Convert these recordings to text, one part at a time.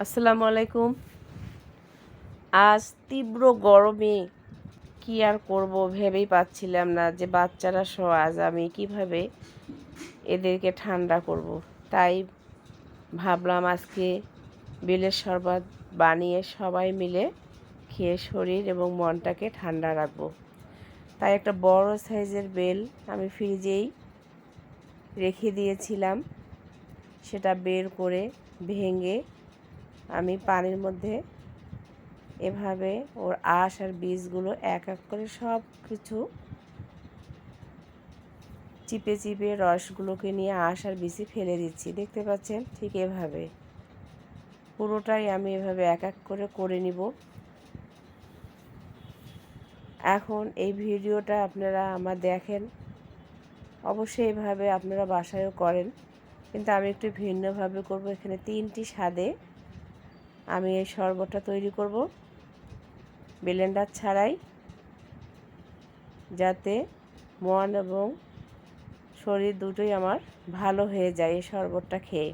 আসসালামু আলাইকুম। আজ তীব্র গরমে কি আর করব ভেবেই পাচ্ছিলাম না যে বাচ্চারা সহ আজ আমি কিভাবে এদেরকে ঠান্ডা করব। তাই ভাবলাম আজকে বেলের শরবত বানিয়ে সবাই মিলে খেয়ে শরীর এবং মনটাকে ঠান্ডা রাখবো। তাই একটা বড় সাইজের বেল আমি ফ্রিজেই রেখে দিয়েছিলাম। সেটা বের করে ভেঙে আমি পানির মধ্যে এভাবে ওর আঁশ আর বীজগুলো এক এক করে সব কিছু চিপে চিপে রসগুলোকে নিয়ে আঁশ আর বীজে ফেলে দিচ্ছি। দেখতে পাচ্ছেন, ঠিক এভাবে পুরোটাই আমি এভাবে এক এক করে নিব। এখন এই ভিডিওটা আপনারা আমার দেখেন, অবশ্যই এভাবে আপনারা বাসায়ও করেন, কিন্তু আমি একটু ভিন্নভাবে করব। এখানে 3টি স্বাদে আমি এই শরবতটা তৈরি করব, ব্লেন্ডার ছাড়াই, যাতে মন এবং শরীর দুটোই আমার ভালো হয়ে যায় এই শরবতটা খেয়ে।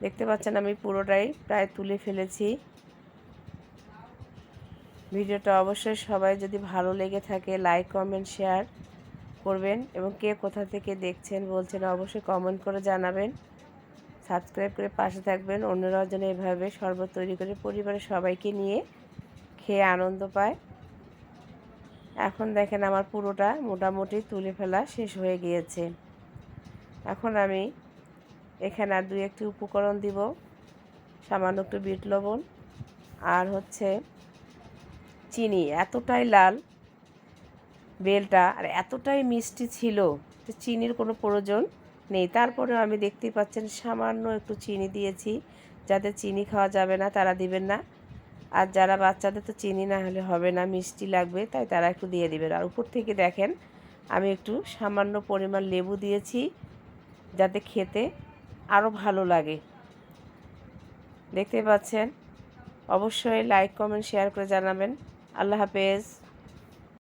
দেখতে পাচ্ছেন আমি পুরোটাই প্রায় তুলে ফেলেছি। ভিডিওটা অবশ্যই সবাই যদি ভালো লেগে থাকে লাইক কমেন্ট শেয়ার করবেন, এবং কে কোথা থেকে দেখছেন বলছেন অবশ্যই কমেন্ট করে জানাবেন। সাবস্ক্রাইব করে পাশে থাকবেন, অন্যরাও যেন এভাবে শরবত তৈরি করে পরিবারের সবাইকে নিয়ে খেয়ে আনন্দ পায়। এখন দেখেন আমার পুরোটা মোটামুটি তুলে ফেলা শেষ হয়ে গিয়েছে। এখন আমি এখানে আর 2-1টি উপকরণ দিব, সামান্য একটু বিট লবণ আর হচ্ছে চিনি। এতটাই লাল বেলটা আর এতটাই মিষ্টি ছিল যে চিনির কোনো প্রয়োজন নেই। তারপরেও আমি দেখতেই পাচ্ছেন সামান্য একটু চিনি দিয়েছি। যাদের চিনি খাওয়া যাবে না তারা দিবেন না, আর যারা বাচ্চাদের তো চিনি না হলে হবে না, মিষ্টি লাগবে, তাই তারা একটু দিয়ে দিবেন। আর উপর থেকে দেখেন আমি একটু সামান্য পরিমাণ লেবু দিয়েছি, যাতে খেতে আরও ভালো লাগে। দেখতে পাচ্ছেন, অবশ্যই লাইক কমেন্ট শেয়ার করে জানাবেন। আল্লাহ হাফেজ।